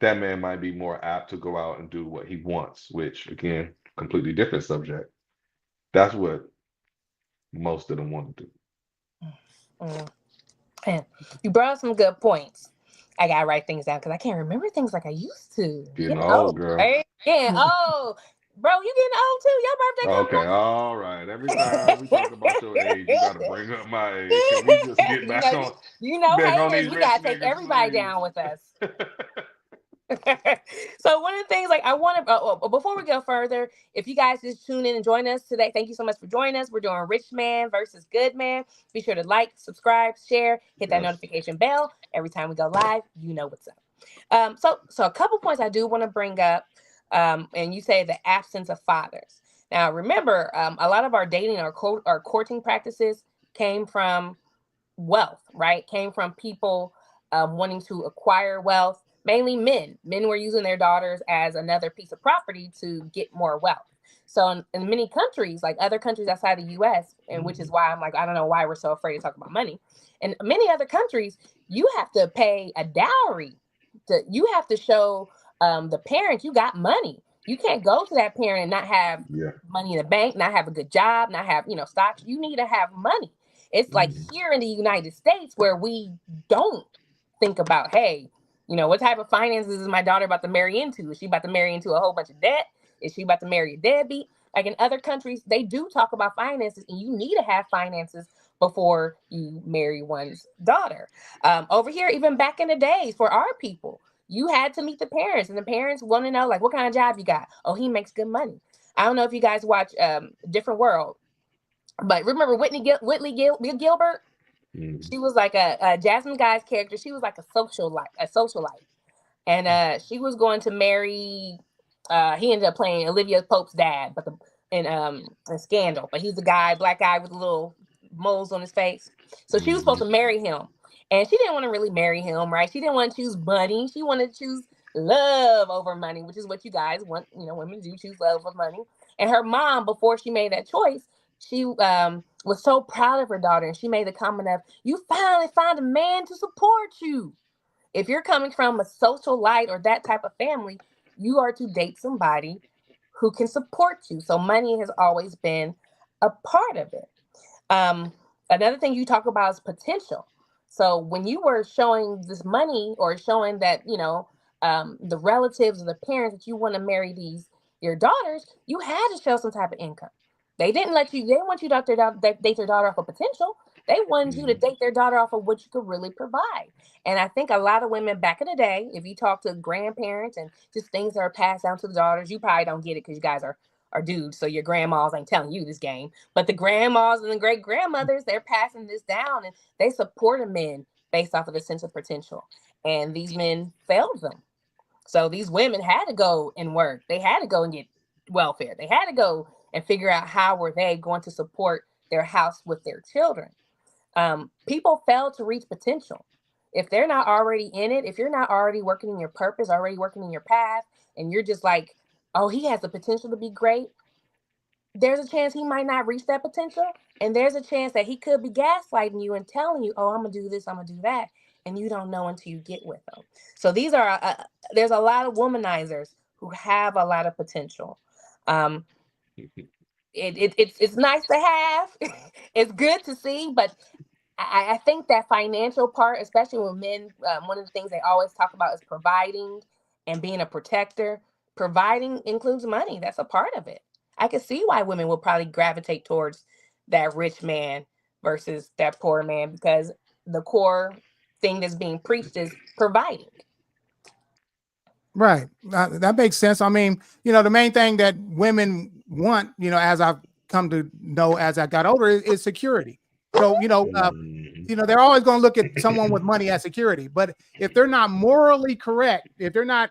That man might be more apt to go out and do what he wants, which again, completely different subject. That's what most of them want to do. And you brought up some good points. I gotta write things down because I can't remember things like I used to. Getting old, girl. Right? Yeah. Oh, bro, you getting old too? Your birthday coming up. All right. Every time we talk about your age, you gotta bring up my age. Can we just get back on? Haters, we gotta take everybody down with us. So one of the things, like, I want to before we go further, if you guys just tune in and join us today, thank you so much for joining us. We're doing rich man versus good man. Be sure to like, subscribe, share, hit that notification bell every time we go live. You know what's up. So a couple points I do want to bring up, and you say the absence of fathers. Now remember, a lot of our dating, our courting practices came from wealth, right? Came from people wanting to acquire wealth. Mainly men. Men were using their daughters as another piece of property to get more wealth. So in many countries, like other countries outside the U.S., and which is why I'm like, I don't know why we're so afraid to talk about money. In many other countries, you have to pay a dowry. You have to show the parent you got money. You can't go to that parent and not have money in the bank, not have a good job, not have stocks. You need to have money. It's like here in the United States where we don't think about, hey, what type of finances is my daughter about to marry into? Is she about to marry into a whole bunch of debt? Is she about to marry a deadbeat? Like in other countries, they do talk about finances, and you need to have finances before you marry one's daughter. Over here, even back in the days for our people, you had to meet the parents, and the parents want to know, like, what kind of job you got? Oh, he makes good money. I don't know if you guys watch Different World, but remember Whitley Gilbert? She was like a Jasmine Guy's character. She was like a socialite, and she was going to marry. He ended up playing Olivia Pope's dad, but in Scandal. But he's a guy, black guy with little moles on his face. So she was supposed to marry him, and she didn't want to really marry him, right? She didn't want to choose money. She wanted to choose love over money, which is what you guys want. Women do choose love over money. And her mom, before she made that choice, she was so proud of her daughter, and she made the comment of, "You finally find a man to support you." If you're coming from a socialite or that type of family, you are to date somebody who can support you. So money has always been a part of it. Um, Another thing you talk about is potential. So when you were showing this money or showing that, the relatives or the parents that you want to marry your daughters, you had to show some type of income. They didn't want you to date their daughter off of potential. They wanted you to date their daughter off of what you could really provide. And I think a lot of women back in the day, if you talk to grandparents and just things that are passed down to the daughters, you probably don't get it because you guys are dudes, so your grandmas ain't telling you this game. But the grandmas and the great grandmothers, they're passing this down, and they supported men based off of the sense of potential. And these men failed them. So these women had to go and work. They had to go and get welfare. They had to go and figure out how were they going to support their house with their children. People fail to reach potential. If they're not already in it, if you're not already working in your purpose, already working in your path, and you're just like, oh, he has the potential to be great, there's a chance he might not reach that potential. And there's a chance that he could be gaslighting you and telling you, oh, I'm going to do this, I'm going to do that. And you don't know until you get with them. So there's a lot of womanizers who have a lot of potential. It's nice to have. It's good to see, but I think that financial part, especially with men, one of the things they always talk about is providing and being a protector. Providing includes money. That's a part of it. I can see why women will probably gravitate towards that rich man versus that poor man, because the core thing that's being preached is providing. Right. That makes sense. I mean, the main thing that women want, as I've come to know as I got older, is security. So, they're always going to look at someone with money as security. But if they're not morally correct, if they're not,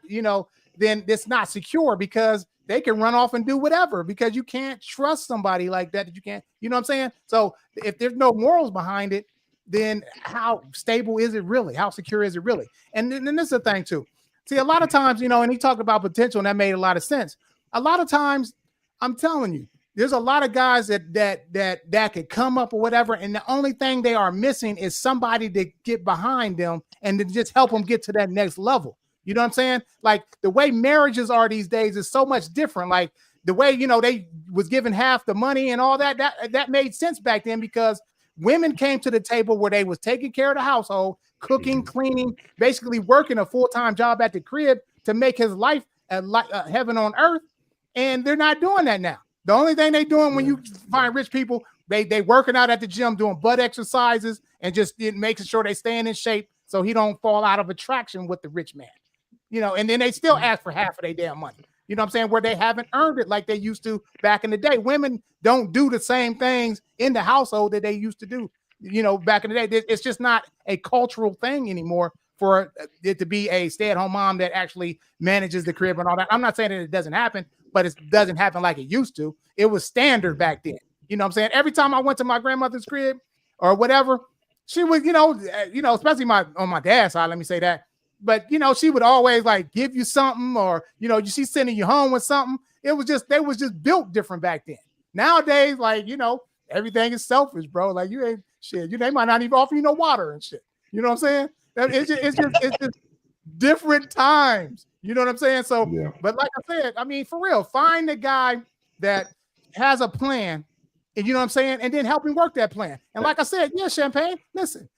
then it's not secure, because they can run off and do whatever, because you can't trust somebody like that you can't, you know what I'm saying? So if there's no morals behind it, then how stable is it really? How secure is it really? And then this is the thing too. See, a lot of times, and he talked about potential, and that made a lot of sense. A lot of times, I'm telling you, there's a lot of guys that could come up or whatever, and the only thing they are missing is somebody to get behind them and to just help them get to that next level. You know what I'm saying? Like, the way marriages are these days is so much different. Like, the way, they was given half the money and all that made sense back then, because women came to the table where they was taking care of the household, cooking, cleaning, basically working a full-time job at the crib to make his life a heaven on earth. And they're not doing that now. The only thing they doing when you find rich people, they working out at the gym, doing butt exercises, and just making sure they staying in shape so he don't fall out of attraction with the rich man. And then they still ask for half of their damn money. You know what I'm saying? Where they haven't earned it like they used to back in the day. Women don't do the same things in the household that they used to do, back in the day. It's just not a cultural thing anymore for it to be a stay-at-home mom that actually manages the crib and all that. I'm not saying that it doesn't happen, but it doesn't happen like it used to. It was standard back then. You know what I'm saying? Every time I went to my grandmother's crib or whatever, she would, especially on my dad's side, let me say that. But, she would always like give you something, or, she's sending you home with something. They was just built different back then. Nowadays, like, everything is selfish, bro. Like, you ain't shit. They might not even offer you no water and shit. You know what I'm saying? It's just different times. You know what I'm saying? So, yeah. But like I said, I mean, for real, find the guy that has a plan, and you know what I'm saying, and then help him work that plan. And like I said, yeah, Champagne, listen,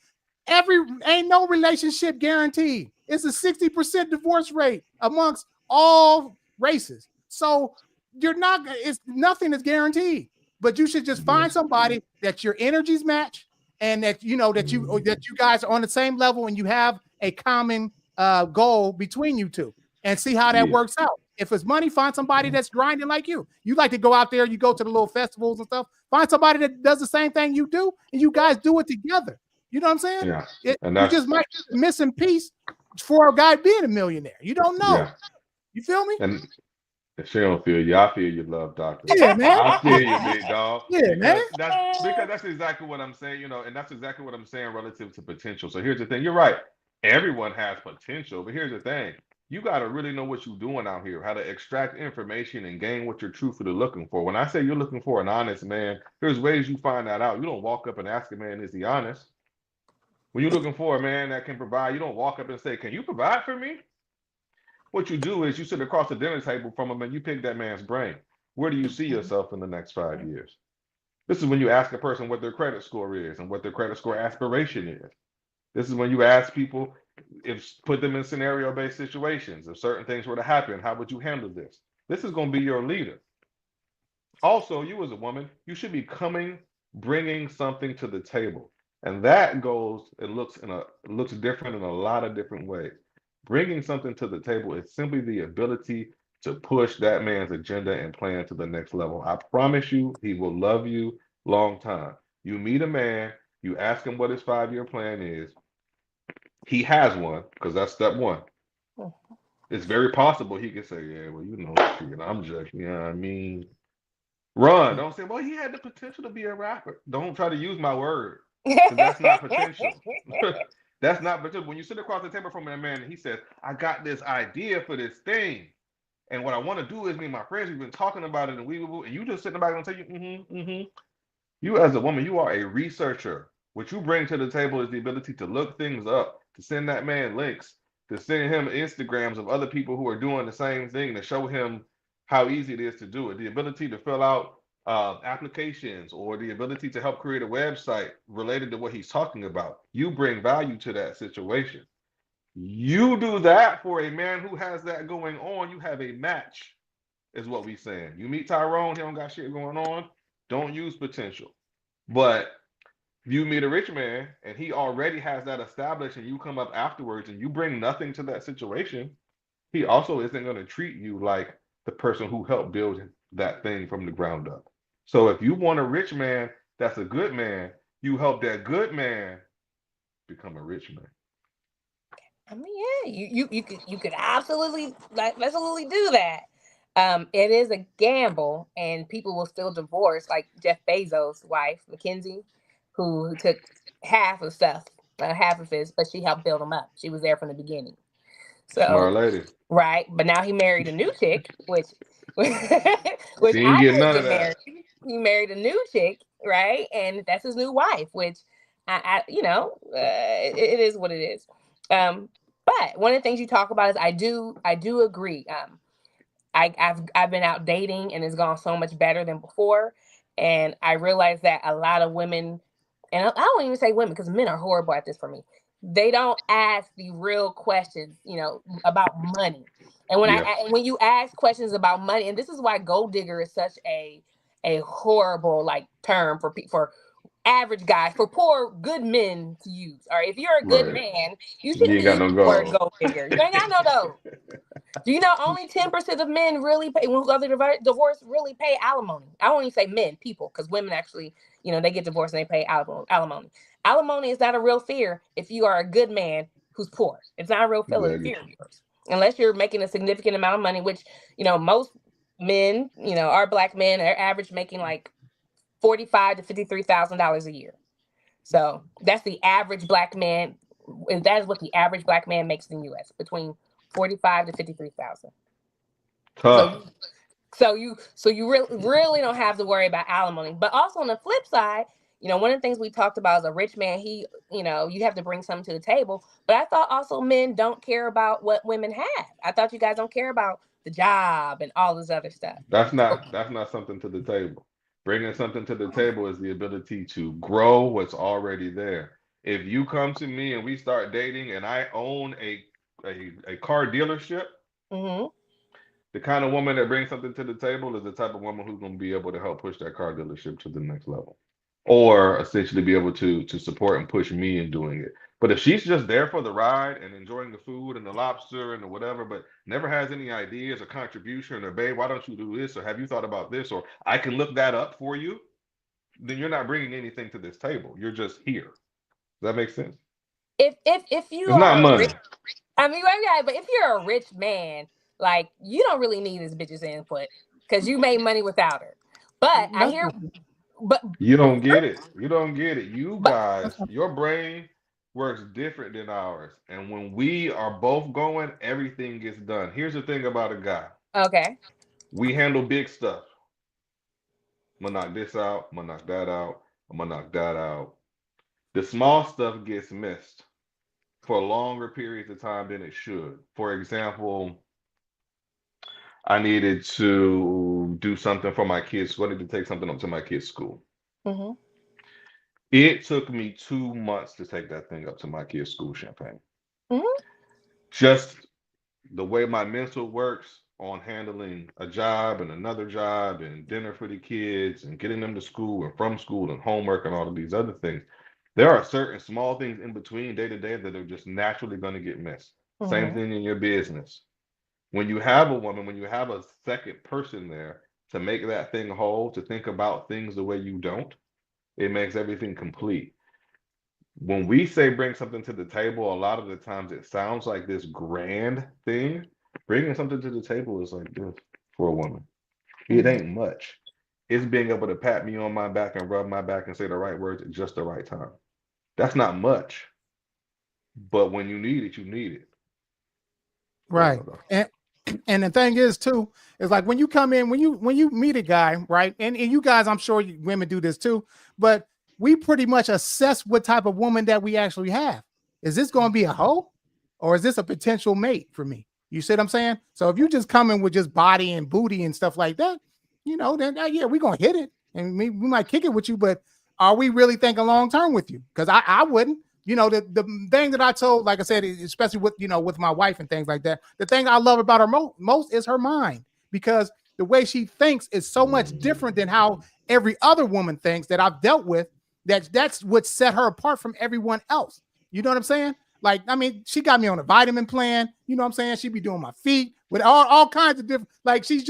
ain't no relationship guaranteed. It's a 60% divorce rate amongst all races. So nothing is guaranteed, but you should just find somebody that your energies match, and that that you guys are on the same level, and you have a common goal between you two, and see how that works out. If it's money, find somebody that's grinding like you. You like to go out there, you go to the little festivals and stuff. Find somebody that does the same thing you do, and you guys do it together. You know what I'm saying? Yeah. You just might be missing piece for a guy being a millionaire. You don't know. Yeah. You feel me? And she don't feel you. I feel your love, doctor. Yeah, man. I feel you, big dog. Yeah, man. That's exactly what I'm saying, and that's exactly what I'm saying relative to potential. So here's the thing. You're right. Everyone has potential, but here's the thing. you got to really know what you're doing out here, how to extract information and gain what you're truthfully looking for. When I say you're looking for an honest man, there's ways you find that out. You don't walk up and ask a man, is he honest? When you're looking for a man that can provide, you don't walk up and say, can you provide for me? What you do is you sit across the dinner table from him and you pick that man's brain. Where do you see yourself in the next 5 years? This is when you ask a person what their credit score is and what their credit score aspiration is. This is when you ask people, if put them in scenario-based situations. If certain things were to happen, how would you handle this? This is going to be your leader. Also, you as a woman, you should be bringing something to the table, and that goes. It looks different in a lot of different ways. Bringing something to the table is simply the ability to push that man's agenda and plan to the next level. I promise you, he will love you long time. You meet a man, you ask him what his 5 year plan is. He has one, because that's step one. It's very possible he could say, yeah, well, shit, I'm just, you know what I mean? Run. Don't say, well, he had the potential to be a rapper. Don't try to use my word, because that's not potential. That's not potential. When you sit across the table from that man and he says, I got this idea for this thing, and what I want to do is me and my friends, we've been talking about it, and and you just sitting back and tell you, You as a woman, you are a researcher. What you bring to the table is the ability to look things up, to send that man links, to send him Instagrams of other people who are doing the same thing, to show him how easy it is to do it. The ability to fill out applications, or the ability to help create a website related to what he's talking about. You bring value to that situation. You do that for a man who has that going on, you have a match, is what we saying. You meet Tyrone, he don't got shit going on. Don't use potential. But if you meet a rich man and he already has that established, and you come up afterwards and you bring nothing to that situation, he also isn't going to treat you like the person who helped build that thing from the ground up. So if you want a rich man that's a good man, you help that good man become a rich man. I mean, yeah, you could absolutely absolutely do that. It is a gamble, and people will still divorce, like Jeff Bezos' wife, Mackenzie, who took half of stuff, half of his, but she helped build him up. She was there from the beginning. So, Smart lady. right, but now he married a new chick, which which She ain't I getting would none of get married. that. He married a new chick, right, and that's his new wife. Which it is what it is. Um, but one of the things you talk about is I do agree. I've been out dating, and it's gone so much better than before, and I realize that a lot of women, and I don't even say women because men are horrible at this for me. They don't ask the real questions, about money. And Yeah. when you ask questions about money, and this is why gold digger is such a horrible term for average guys, for poor good men to use. Or if you're a good Right. man, you You shouldn't ain't be got using no the word gold. gold digger. You ain't got no dough. Do you know only 10% of men really pay, when they divorce, really pay alimony? I won't even say men, people, because women actually, they get divorced and they pay alimony. Alimony is not a real fear if you are a good man who's poor. It's not a real Exactly. fear of yours. Unless you're making a significant amount of money, which, most men, our black men, are average making like $45,000 to $53,000 a year. So that's the average black man. And that is what the average black man makes in the U.S. between 45 to 53,000. So Tough. you, so you really don't have to worry about alimony. But also on the flip side, one of the things we talked about is a rich man. You have to bring something to the table. But I thought also men don't care about what women have. I thought you guys don't care about the job and all this other stuff. That's not something to the table. Bringing something to the table is the ability to grow what's already there. If you come to me and we start dating and I own a car dealership, Mm-hmm. the kind of woman that brings something to the table is the type of woman who's going to be able to help push that car dealership to the next level, or essentially be able to support and push me in doing it. But if she's just there for the ride and enjoying the food and the lobster and the whatever, but never has any ideas or contribution, or babe, why don't you do this, or have you thought about this, or I can look that up for you, then you're not bringing anything to this table. You're just here. Does that make sense? If you It's not are a money. rich, I mean, right, but if you're a rich man, you don't really need this bitch's input because you made money without her. But I That's hear, but You don't get it. You don't get it. You but guys, your brain works different than ours. And when we are both going, everything gets done. Here's the thing about a guy. Okay. We handle big stuff. I'm gonna knock this out, I'm gonna knock that out, I'm gonna knock that out. The small stuff gets missed for longer periods of time than it should. For example, I needed to do something for my kids. So I needed to take something up to my kids' school. Mm-hmm. It took me 2 months to take that thing up to my kids' school, Champagne. Mm-hmm. Just the way my mental works on handling a job and another job and dinner for the kids and getting them to school and from school and homework and all of these other things. There are certain small things in between day to day that are just naturally going to get missed. Same Mm-hmm. thing in your business. When you have a woman, when you have a second person there to make that thing whole, to think about things the way you don't, it makes everything complete. When we say bring something to the table, a lot of the times it sounds like this grand thing. Bringing something to the table is like this for a woman. It Mm-hmm. ain't much. It's being able to pat me on my back and rub my back and say the right words at just the right time. That's not much, but when you need it, you need it. Right. And the thing is too, is like when you come in, when you meet a guy, right? And you guys, I'm sure women do this too, but we pretty much assess what type of woman that we actually have. Is this going to be a hoe or is this a potential mate for me? You see what I'm saying? So if you just come in with just body and booty and stuff like that, then yeah, we're gonna hit it and we might kick it with you, but are we really thinking long term with you? Because I wouldn't. The thing that I told, like I said, especially with with my wife and things like that, the thing I love about her most is her mind, because the way she thinks is so much different than how every other woman thinks that I've dealt with. That's what set her apart from everyone else. You know what I'm saying? Like, I mean, she got me on a vitamin plan. You know what I'm saying? She be doing my feet with all kinds of different, like she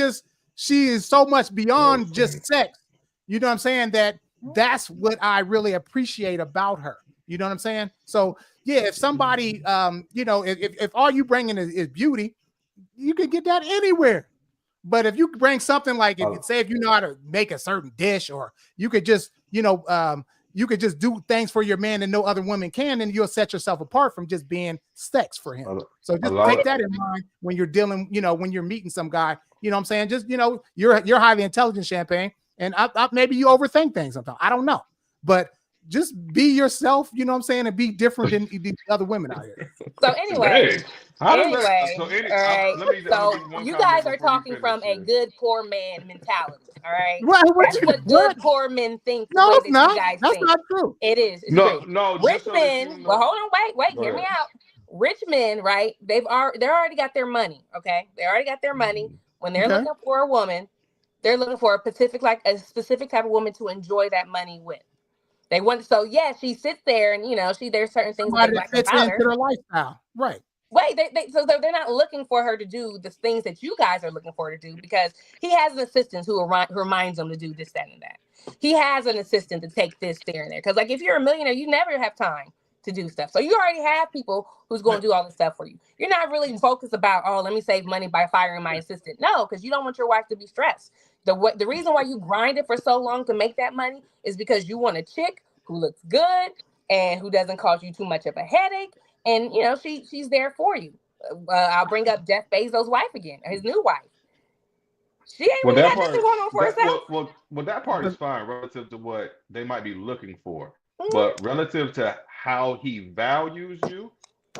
is so much beyond just sex. You know what I'm saying? That's what I really appreciate about her. You know what I'm saying? So yeah, if somebody, if all you bringing is beauty, you could get that anywhere. But if you bring something like, if you know how to make a certain dish, or you could just, you could just do things for your man that no other woman can, and you'll set yourself apart from just being sex for him. So just take that in mind when you're dealing, when you're meeting some guy. You know what I'm saying? Just, you're highly intelligent, Champagne, and I maybe you overthink things sometimes. I don't know, but just be yourself, you know what I'm saying, and be different than the other women out here. So anyway, All right. So you guys are talking from a good poor man mentality. All right. That's what good poor men think. No, it's not. That's not true. It is. It's no, true. no. Rich men. Well, hold on. Wait. Hear me out. Rich men, right? They already got their money. Okay. They already got their money. When they're looking for a woman, they're looking for a specific type of woman to enjoy that money with. They want, so yeah, she sits there and there's certain things that they like about her. Their lifestyle, right? Wait, so they're not looking for her to do the things that you guys are looking for her to do, because he has an assistant who reminds him to do this, that, and that. He has an assistant to take this, there, and there. Because like if you're a millionaire, you never have time to do stuff. So you already have people who's going to do all this stuff for you. You're not really focused about, let me save money by firing my assistant. No, because you don't want your wife to be stressed. The reason why you grinded for so long to make that money is because you want a chick who looks good and who doesn't cause you too much of a headache. And, she's there for you. I'll bring up Jeff Bezos' wife again, his new wife. She ain't really got nothing going on for herself. Well, that part is fine relative to what they might be looking for. But relative to how he values you,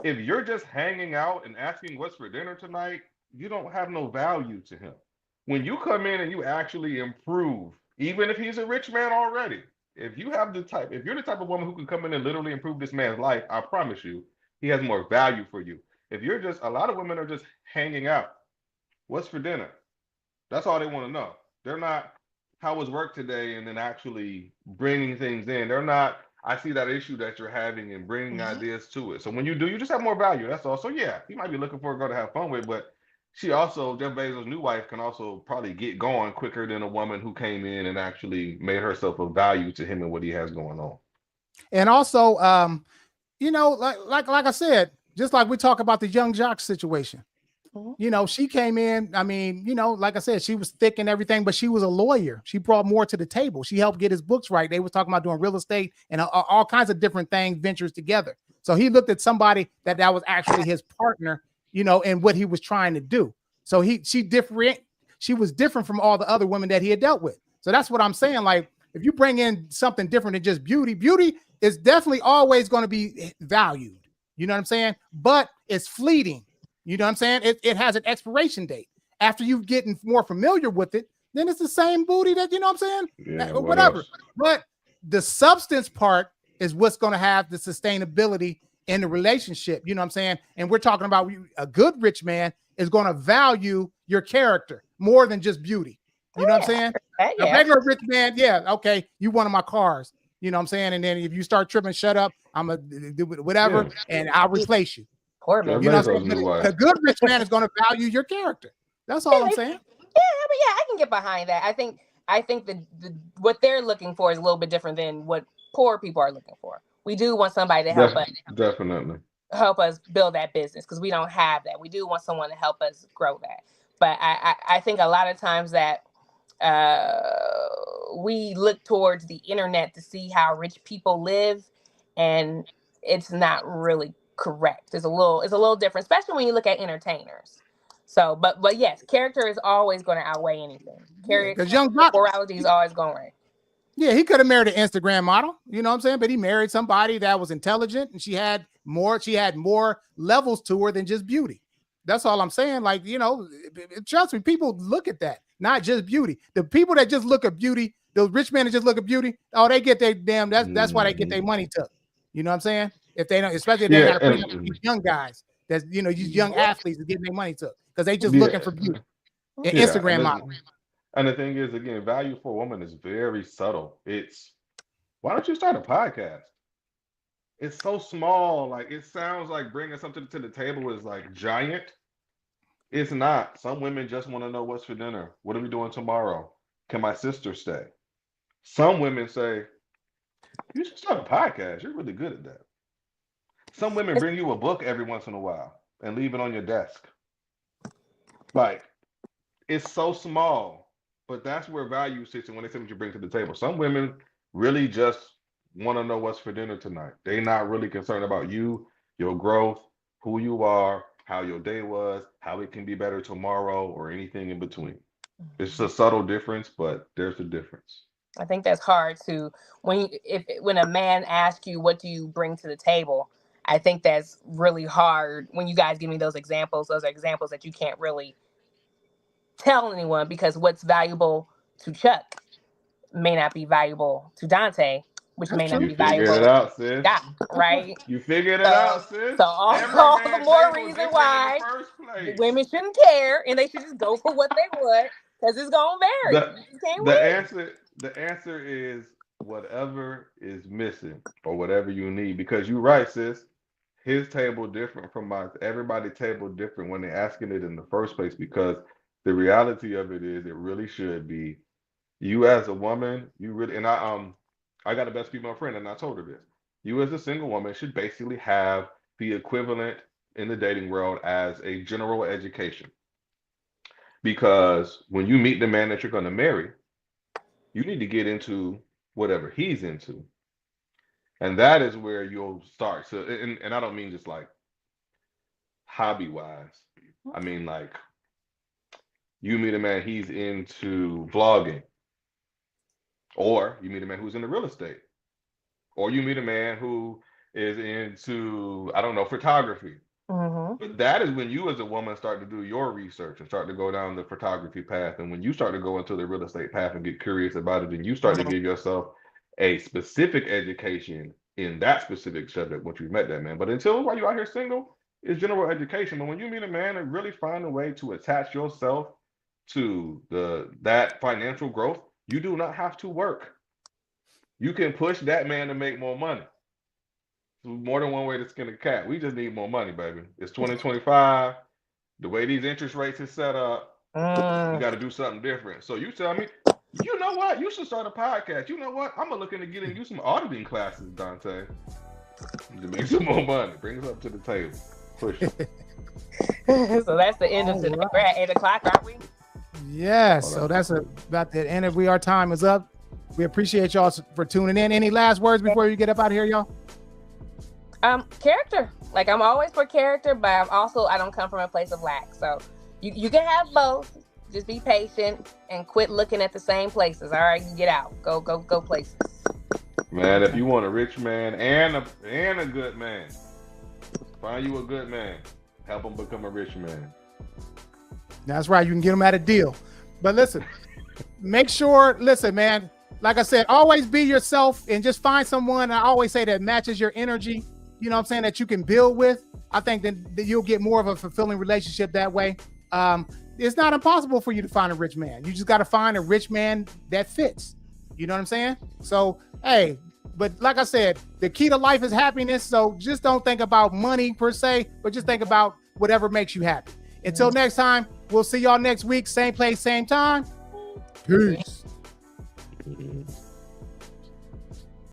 if you're just hanging out and asking what's for dinner tonight, you don't have no value to him. When you come in and you actually improve, even if he's a rich man already, if you're the type of woman who can come in and literally improve this man's life, I promise you, he has more value for you. If you're a lot of women are just hanging out. What's for dinner? That's all they want to know. They're not, how was work today, and then actually bringing things in. They're not, I see that issue that you're having and bringing ideas to it. So when you do, you just have more value. That's all. So yeah, he might be looking for a girl to have fun with, but she also, Jeff Bezos' new wife, can also probably get going quicker than a woman who came in and actually made herself of value to him and what he has going on. And also, like I said, just like we talk about the young jock situation, she came in. I mean, like I said, she was thick and everything, but she was a lawyer. She brought more to the table. She helped get his books right. They was talking about doing real estate and all kinds of different ventures together. So he looked at somebody that was actually his partner, you know, and what he was trying to do. So she was different from all the other women that he had dealt with. So that's what I'm saying. Like, if you bring in something different than just beauty is definitely always going to be valued. You know what I'm saying? But it's fleeting. You know what I'm saying? It has an expiration date. After you getting more familiar with it, then it's the same booty that, you know what I'm saying? Yeah, Whatever. But the substance part is what's going to have the sustainability in the relationship. You know what I'm saying? And we're talking about a good rich man is going to value your character more than just beauty. You know what I'm saying? Yeah. A regular rich man, yeah, okay, you one of my cars. You know what I'm saying? And then if you start tripping, shut up. I'm going to do whatever, and I'll replace you. Poor man. You know what I'm saying? The good rich man is going to value your character. That's all I'm saying. Yeah, I can get behind that. I think the what they're looking for is a little bit different than what poor people are looking for. We do want somebody to help us. Definitely. Help us build that business because we don't have that. We do want someone to help us grow that. But I think a lot of times that we look towards the internet to see how rich people live, and it's not really correct. It's a little different, especially when you look at entertainers. So, but yes, character is always going to outweigh anything. Character, morality is always going right. Yeah, he could have married an Instagram model, you know what I'm saying? But he married somebody that was intelligent, and she had more levels to her than just beauty. That's all I'm saying. Like, you know, trust me, people look at that, not just beauty. The people that just look at beauty, those rich men that just look at beauty, oh, they get their damn, that's why they get their money took. You know what I'm saying? If they don't, especially if they got to bring up these young guys, that's, you know, these young athletes are getting their money took because they just looking for beauty. And Instagram model. And the thing is, again, value for a woman is very subtle. It's, why don't you start a podcast? It's so small. Like, it sounds like bringing something to the table is like giant. It's not. Some women just want to know what's for dinner. What are we doing tomorrow? Can my sister stay? Some women say, you should start a podcast. You're really good at that. Some women bring you a book every once in a while and leave it on your desk. Like, it's so small. But that's where value sits and when they say what you bring to the table. Some women really just want to know what's for dinner tonight. They're not really concerned about you, your growth, who you are, how your day was, how it can be better tomorrow, or anything in between. It's a subtle difference, but there's a difference. I think that's hard to when a man asks you, what do you bring to the table? I think that's really hard when you guys give me those examples. Those are examples that you can't really tell anyone because what's valuable to Chuck may not be valuable to Dante, which may not be valuable. You figured it out, sis. Yeah, right? You figured it out, sis. So all the more reason why women shouldn't care and they should just go for what they want because it's going to vary. The answer is whatever is missing or whatever you need, because you're right, sis. His table different from mine. Everybody's table different when they're asking it in the first place, because the reality of it is, it really should be you as a woman. You really, and I got a best female friend, and I told her this. You as a single woman should basically have the equivalent in the dating world as a general education, because when you meet the man that you're going to marry, you need to get into whatever he's into, and that is where you'll start. So, and I don't mean just like hobby wise. I mean like, you meet a man, he's into vlogging, or you meet a man who's into real estate, or you meet a man who is into, I don't know, photography. Mm-hmm. But that is when you as a woman start to do your research and start to go down the photography path. And when you start to go into the real estate path and get curious about it, and you start to give yourself a specific education in that specific subject once you've met that man. But until while you're out here single, it's general education. But when you meet a man and really find a way to attach yourself to that financial growth, you do not have to work. You can push that man to make more money. More than one way to skin a cat. We just need more money, baby. It's 2025. The way these interest rates is set up, we got to do something different. So you tell me, you know what? You should start a podcast. You know what? I'm looking at getting you some auditing classes, Dante, to make some more money. Bring us up to the table. Push it. So that's the end of today. We're at 8 o'clock, aren't we? Yes. So that's about the end of our time is up. We appreciate y'all for tuning in. Any last words before you get up out of here, y'all? Character. Like I'm always for character, but I don't come from a place of lack. So you can have both. Just be patient and quit looking at the same places. All right, you get out. Go places. Man, if you want a rich man and a good man, find you a good man. Help him become a rich man. That's right. You can get them at a deal. But listen, make sure, listen, man, like I said, always be yourself and just find someone. I always say that matches your energy, you know what I'm saying, that you can build with. I think that you'll get more of a fulfilling relationship that way. It's not impossible for you to find a rich man. You just got to find a rich man that fits. You know what I'm saying? So, hey, but like I said, the key to life is happiness. So just don't think about money per se, but just think about whatever makes you happy. Until next time, we'll see y'all next week. Same place, same time. Peace.